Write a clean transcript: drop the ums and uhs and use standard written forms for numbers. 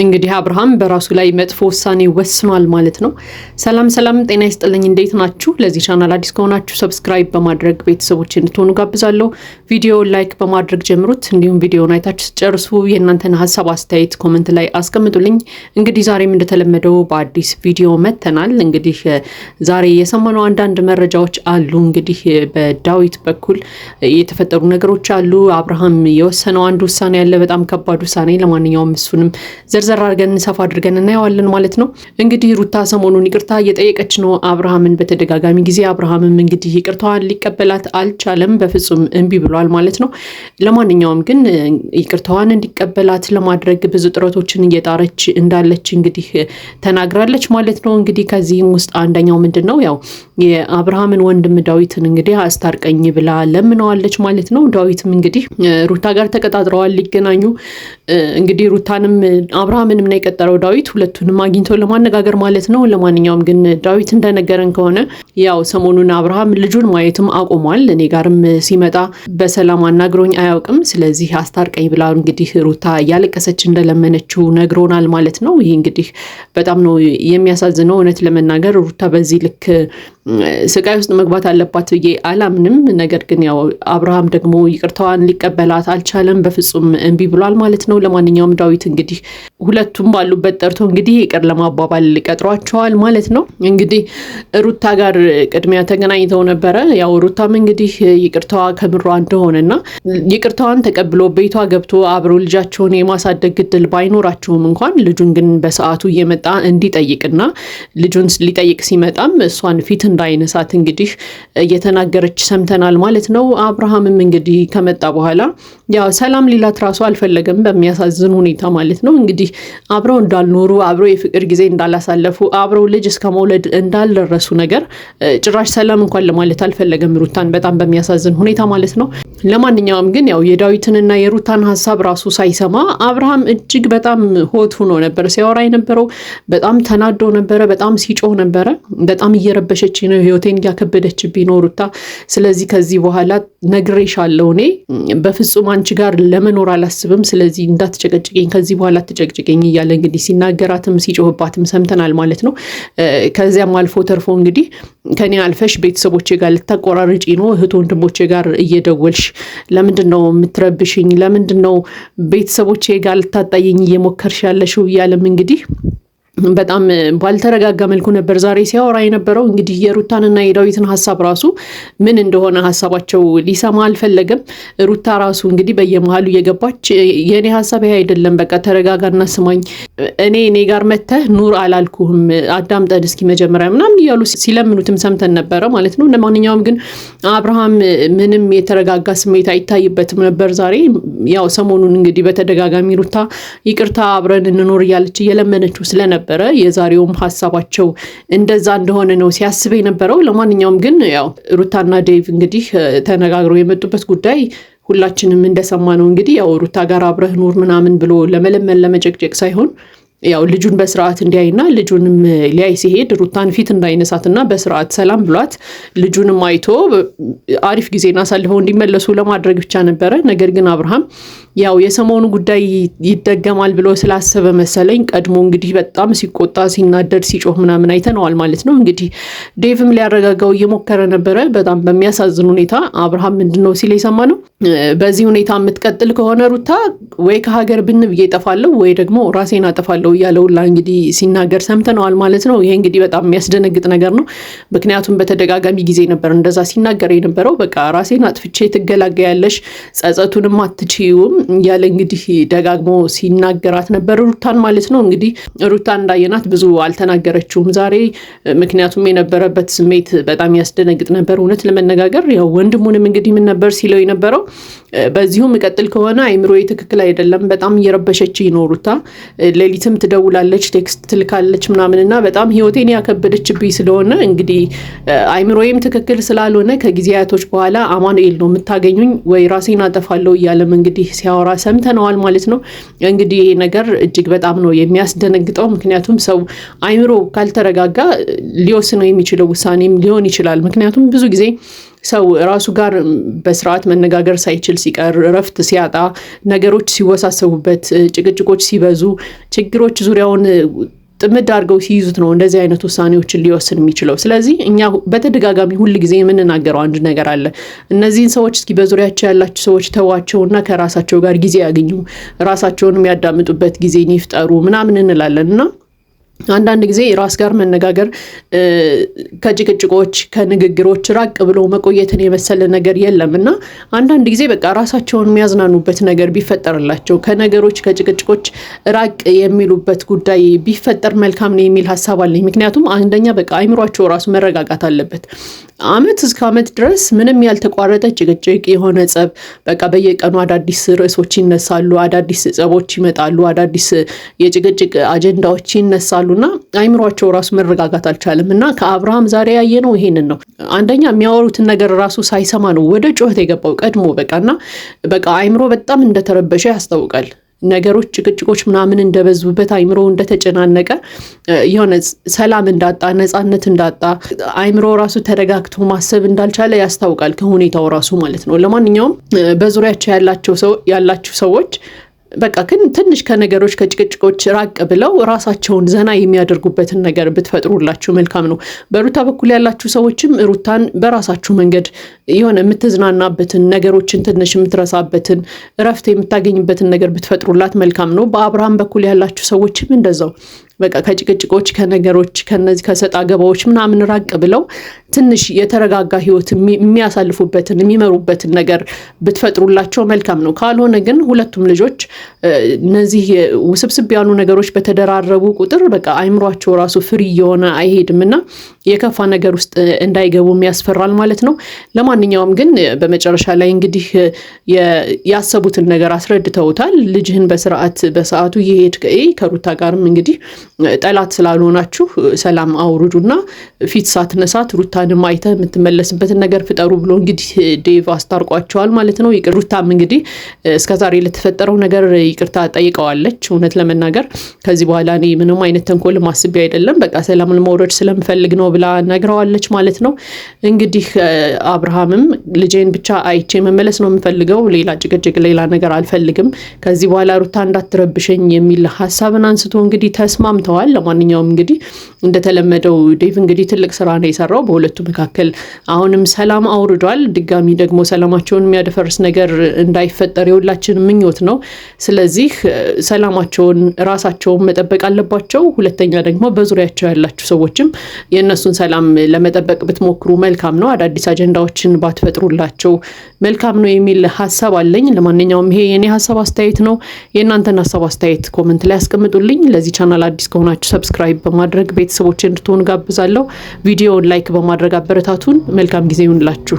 እንግዲህ አብርሃም በራሱ ላይ መጥፎ ውሳኔ ወስኗል ማለት ነው። ሰላም ጤና ይስጥልኝ፣ እንዴት ናችሁ? ለዚህ ቻናል አዲስ ከሆናችሁ ሰብስክራይብ በማድረግ ቤተሰቦች እንድትሆኑ ጋብዛለሁ። ቪዲዮውን ላይክ በማድረግ ጀምሩት። እንዲሁም ቪዲዮውን አይታችሁ ጨርሱ የእናንተን ሀሳብ አስተያየት ኮሜንት ላይ አስቀምጡልኝ። እንግዲህ ዛሬም እንደተለመደው በአዲስ ቪዲዮ መተናል። እንግዲህ ዛሬ የሰማነው አንዳንድ መረጃዎች አሉ። እንግዲህ በዳዊት በኩል የተፈጠሩ ነገሮች አሉ። አብርሃም የወሰነው አንድ ውሳኔ ያለ፣ በጣም ከባድ ውሳኔ። ለማንኛውም እሱንም ዘርዘር አድርገን ሰፋ አድርገን እናየዋለን ማለት ነው። እንግዲህ ሩታ ሰሞኑን ይቅርታ እየጠየቀች ነው አብርሃምን በተደጋጋሚ ጊዜ። አብርሃምም እንግዲህ ይቅርታዋን ሊቀበላት አልቻለም፣ በፍጹም እምቢ ብሏል ማለት ነው። ለማንኛውም ግን ይቅርታዋን እንዲቀበላት ለማድረግ ብዙ ጥረቶችን እየጣረች እንዳለች እንግዲህ ተናግራለች ማለት ነው። እንግዲህ ከዚህም ውስጥ አንደኛው ምንድን ነው ያው የአብርሃምን ወንድም ዳዊትን እንግዲህ አስታርቀኝ ብላ ለምነዋለች ማለት ነው። ዳዊትም እንግዲህ ሩታ ጋር ተቀጣጥረዋል ሊገናኙ። እንግዲህ ሩታንም አብርሃምንም ነው የቀጠረው ዳዊት፣ ሁለቱንም አግኝቶ ለማነጋገር ማለት ነው። ለማንኛውም ግን ዳዊት እንደነገረን ከሆነ ያው ሰሞኑን አብርሃም ልጁን ማየትም አቆሟል። እኔ ጋርም ሲመጣ በሰላም አናግሮኝ አያውቅም። ስለዚህ አስታርቀኝ ብላ እንግዲህ ሩታ እያለቀሰች እንደለመነችው ነግሮናል ማለት ነው። ይህ እንግዲህ በጣም ነው የሚያሳዝነው። እውነት ለመናገር ሩታ በዚህ ልክ ስቃይ ውስጥ መግባት አለባት ብዬ አላምንም። ነገር ግን ያው አብርሃም ደግሞ ይቅርታዋን ሊቀበላት አልቻለም፣ በፍጹም እምቢ ብሏል ማለት ነው። ለማንኛውም ዳዊት እንግዲህ ሁለቱም ባሉበት ጠርቶ እንግዲህ ይቅር ለማባባል ቀጥሯቸዋል ማለት ነው። እንግዲህ ሩታ ጋር ቅድሚያ ተገናኝተው ነበረ። ያው ሩታም እንግዲህ ይቅርታዋ ከምሯ እንደሆነና ይቅርታዋን ተቀብሎ ቤቷ ገብቶ አብሮ ልጃቸውን የማሳደግ እድል ባይኖራቸውም እንኳን ልጁን ግን በሰዓቱ እየመጣ እንዲጠይቅና ልጁን ሊጠይቅ ሲመጣም እሷን ፊት እንዳይነሳት እንግዲህ እየተናገረች ሰምተናል ማለት ነው። አብርሃምም እንግዲህ ከመጣ በኋላ ያው ሰላም ሊላት ራሱ አልፈለገም፣ በሚያሳዝን ሁኔታ ማለት ነው። እንግዲህ አብረው እንዳልኖሩ፣ አብረው የፍቅር ጊዜ እንዳላሳለፉ፣ አብረው ልጅ እስከ መውለድ እንዳልደረሱ ነገር ጭራሽ ሰላም እንኳን ለማለት አልፈለገም ሩታን፣ በጣም በሚያሳዝን ሁኔታ ማለት ነው። ለማንኛውም ግን ያው የዳዊትንና የሩታን ሀሳብ ራሱ ሳይሰማ አብርሃም እጅግ በጣም ሆት ሆኖ ነበር ሲያወራ የነበረው። በጣም ተናዶ ነበረ፣ በጣም ሲጮህ ነበረ። በጣም እየረበሸች ነው፣ ህይወቴን እያከበደችብኝ ነው ሩታ። ስለዚህ ከዚህ በኋላ ነግሬሻለሁ፣ እኔ በፍጹም አንቺ ጋር ለመኖር አላስብም። ስለዚህ እንዳትጨቀጭቀኝ፣ ከዚህ በኋላ አትጨቅጭቀኝ እያለ እንግዲህ ሲናገራትም ሲጮህባትም ሰምተናል ማለት ነው። ከዚያም አልፎ ተርፎ እንግዲህ ከኔ አልፈሽ ቤተሰቦቼ ጋር ልታቆራርጪ ነው፣ እህት ወንድሞቼ ጋር እየደወልሽ ለምንድን ነው የምትረብሽኝ? ለምንድን ነው ቤተሰቦቼ ጋር ልታጣየኝ እየሞከርሽ ያለሽው? እያለም እንግዲህ በጣም ባልተረጋጋ መልኩ ነበር ዛሬ ሲያወራ የነበረው። እንግዲህ የሩታንና የዳዊትን ሀሳብ ራሱ ምን እንደሆነ ሀሳባቸው ሊሰማ አልፈለገም። ሩታ ራሱ እንግዲህ በየመሀሉ እየገባች የእኔ ሀሳብ ይሄ አይደለም፣ በቃ ተረጋጋና ስማኝ፣ እኔ ጋር መተህ ኑር አላልኩህም፣ አዳምጠን እስኪ መጀመሪያ ምናምን እያሉ ሲለምኑትም ሰምተን ነበረ ማለት ነው። ለማንኛውም ግን አብርሃም ምንም የተረጋጋ ስሜት አይታይበትም ነበር ዛሬ። ያው ሰሞኑን እንግዲህ በተደጋጋሚ ሩታ ይቅርታ አብረን እንኖር እያለች እየለመነችው ስለነበር የዛሬውም ሀሳባቸው እንደዛ እንደሆነ ነው ሲያስብ የነበረው። ለማንኛውም ግን ያው ሩታና ዴቭ እንግዲህ ተነጋግረው የመጡበት ጉዳይ ሁላችንም እንደሰማ ነው። እንግዲህ ያው ሩታ ጋር አብረህ ኑር ምናምን ብሎ ለመለመን ለመጨቅጨቅ ሳይሆን ያው ልጁን በስርዓት እንዲያይና ልጁንም ሊያይ ሲሄድ ሩታን ፊት እንዳይነሳትና በስርዓት ሰላም ብሏት ልጁንም አይቶ አሪፍ ጊዜን አሳልፈው እንዲመለሱ ለማድረግ ብቻ ነበረ። ነገር ግን አብርሃም ያው የሰሞኑ ጉዳይ ይደገማል ብሎ ስላሰበ መሰለኝ ቀድሞ እንግዲህ በጣም ሲቆጣ፣ ሲናደድ፣ ሲጮህ ምናምን አይተነዋል ማለት ነው። እንግዲህ ዴቭም ሊያረጋጋው እየሞከረ ነበረ። በጣም በሚያሳዝን ሁኔታ አብርሃም ምንድነው ሲል የሰማ ነው፣ በዚህ ሁኔታ የምትቀጥል ከሆነ ሩታ ወይ ከሀገር ብን ብዬ እጠፋለሁ ወይ ደግሞ ራሴን አጠፋለሁ እያለውላ እንግዲህ ሲናገር ሰምተነዋል ማለት ነው። ይሄ እንግዲህ በጣም የሚያስደነግጥ ነገር ነው። ምክንያቱም በተደጋጋሚ ጊዜ ነበር እንደዛ ሲናገር የነበረው። በቃ ራሴን አጥፍቼ ትገላገያለሽ፣ ጸጸቱንም አትችይውም እያለ እንግዲህ ደጋግሞ ሲናገራት ነበር ሩታን ማለት ነው። እንግዲህ ሩታ እንዳየናት ብዙ አልተናገረችውም ዛሬ፣ ምክንያቱም የነበረበት ስሜት በጣም ያስደነግጥ ነበር እውነት ለመነጋገር። ያው ወንድሙንም እንግዲህ ምን ነበር ሲለው የነበረው፣ በዚሁ ምቀጥል ከሆነ አይምሮዬ ትክክል አይደለም፣ በጣም እየረበሸች ነው ሩታ፣ ሌሊትም ትደውላለች፣ ቴክስት ትልካለች ምናምንና በጣም ህይወቴን ያከበደችብኝ ስለሆነ እንግዲህ አይምሮዬም ትክክል ስላልሆነ ከጊዜያቶች በኋላ አማኑኤል ነው የምታገኙኝ ወይ ራሴን አጠፋለሁ እያለም እንግዲህ ሲያወራ ሰምተነዋል ማለት ነው። እንግዲህ ይሄ ነገር እጅግ በጣም ነው የሚያስደነግጠው። ምክንያቱም ሰው አይምሮ ካልተረጋጋ ሊወስነው የሚችለው ውሳኔም ሊሆን ይችላል። ምክንያቱም ብዙ ጊዜ ሰው ራሱ ጋር በስርዓት መነጋገር ሳይችል ሲቀር፣ እረፍት ሲያጣ፣ ነገሮች ሲወሳሰቡበት፣ ጭቅጭቆች ሲበዙ፣ ችግሮች ዙሪያውን ጥምድ አድርገው ሲይዙት ነው እንደዚህ አይነት ውሳኔዎችን ሊወስን የሚችለው። ስለዚህ እኛ በተደጋጋሚ ሁል ጊዜ የምንናገረው አንድ ነገር አለ። እነዚህን ሰዎች እስኪ በዙሪያቸው ያላቸው ሰዎች ተዋቸውና ከራሳቸው ጋር ጊዜ ያገኙ፣ ራሳቸውን የሚያዳምጡበት ጊዜ ይፍጠሩ ምናምን እንላለን እና አንዳንድ ጊዜ ራስ ጋር መነጋገር ከጭቅጭቆች ከንግግሮች ራቅ ብሎ መቆየትን የመሰለ ነገር የለም እና አንዳንድ ጊዜ በቃ ራሳቸውን የሚያዝናኑበት ነገር ቢፈጠርላቸው ከነገሮች ከጭቅጭቆች ራቅ የሚሉበት ጉዳይ ቢፈጠር መልካም ነው የሚል ሀሳብ አለኝ። ምክንያቱም አንደኛ በቃ አይምሯቸው ራሱ መረጋጋት አለበት። አመት እስከ አመት ድረስ ምንም ያልተቋረጠ ጭቅጭቅ የሆነ ጸብ፣ በቃ በየቀኑ አዳዲስ ርዕሶች ይነሳሉ፣ አዳዲስ ጸቦች ይመጣሉ፣ አዳዲስ የጭቅጭቅ አጀንዳዎች ይነሳሉ እና አይምሯቸው ራሱ መረጋጋት አልቻለም እና ከአብርሃም ዛሬ ያየነው ይሄንን ነው። አንደኛ የሚያወሩትን ነገር ራሱ ሳይሰማ ነው ወደ ጩኸት የገባው ቀድሞ በቃና በቃ አይምሮ በጣም እንደተረበሸ ያስታውቃል። ነገሮች ጭቅጭቆች ምናምን እንደበዙበት አይምሮ እንደተጨናነቀ የሆነ ሰላም እንዳጣ ነፃነት እንዳጣ አይምሮ ራሱ ተረጋግቶ ማሰብ እንዳልቻለ ያስታውቃል ከሁኔታው ራሱ ማለት ነው። ለማንኛውም በዙሪያቸው ያላችሁ ሰዎች በቃ ግን ትንሽ ከነገሮች ከጭቅጭቆች ራቅ ብለው ራሳቸውን ዘና የሚያደርጉበትን ነገር ብትፈጥሩላችሁ መልካም ነው። በሩታ በኩል ያላችሁ ሰዎችም ሩታን በራሳችሁ መንገድ የሆነ የምትዝናናበትን ነገሮችን ትንሽ የምትረሳበትን እረፍት የምታገኝበትን ነገር ብትፈጥሩላት መልካም ነው። በአብርሃም በኩል ያላችሁ ሰዎችም እንደዛው በቃ ከጭቅጭቆች ከነገሮች ከነዚህ ከሰጣ ገባዎች ምናምን ራቅ ብለው ትንሽ የተረጋጋ ህይወት የሚያሳልፉበትን የሚመሩበትን ነገር ብትፈጥሩላቸው መልካም ነው። ካልሆነ ግን ሁለቱም ልጆች እነዚህ ውስብስብ ያሉ ነገሮች በተደራረቡ ቁጥር በቃ አይምሯቸው ራሱ ፍሪ የሆነ አይሄድምና የከፋ ነገር ውስጥ እንዳይገቡ ያስፈራል ማለት ነው። ለማንኛውም ግን በመጨረሻ ላይ እንግዲህ ያሰቡትን ነገር አስረድተውታል። ልጅህን በሰዓቱ እየሄድክ ከሩታ ጋርም እንግዲህ ጠላት ስላልሆናችሁ ሰላም አውርዱና ፊት ሳትነሳት ሩታንም አይተህ የምትመለስበትን ነገር ፍጠሩ ብሎ እንግዲህ ዴቭ አስታርቋቸዋል ማለት ነው። ሩታም እንግዲህ እስከዛሬ ለተፈጠረው ነገር ይቅርታ ጠይቀዋለች። እውነት ለመናገር ከዚህ በኋላ እኔ ምንም አይነት ተንኮል ማስቤ አይደለም በቃ ሰላም ለማውረድ ስለምፈልግ ነው ብላ ነግረዋለች ማለት ነው። እንግዲህ አብርሃምም ልጄን ብቻ አይቼ መመለስ ነው የምፈልገው፣ ሌላ ጭቅጭቅ ሌላ ነገር አልፈልግም፣ ከዚህ በኋላ ሩታ እንዳትረብሸኝ የሚል ሀሳብን አንስቶ እንግዲህ ተስማምተዋል። ለማንኛውም እንግዲህ እንደተለመደው ዴቭ እንግዲህ ትልቅ ስራ ነው የሰራው በሁለቱ መካከል። አሁንም ሰላም አውርዷል። ድጋሚ ደግሞ ሰላማቸውን የሚያደፈርስ ነገር እንዳይፈጠር የሁላችን ምኞት ነው። ስለዚህ ሰላማቸውን ራሳቸውን መጠበቅ አለባቸው። ሁለተኛ ደግሞ በዙሪያቸው ያላችሁ ሰዎችም የእነሱን ሰላም ለመጠበቅ ብትሞክሩ መልካም ነው። አዳዲስ አጀንዳዎችን ባትፈጥሩላቸው መልካም ነው የሚል ሀሳብ አለኝ። ለማንኛውም ይሄ የኔ ሀሳብ አስተያየት ነው። የእናንተን ሀሳብ አስተያየት ኮመንት ላይ አስቀምጡልኝ። ለዚህ ቻናል አዲስ ከሆናችሁ ሰብስክራይብ በማድረግ ቤተሰቦች እንድትሆኑ ጋብዛለሁ። ቪዲዮውን ላይክ በማድረግ አበረታቱን። መልካም ጊዜ ይሁንላችሁ።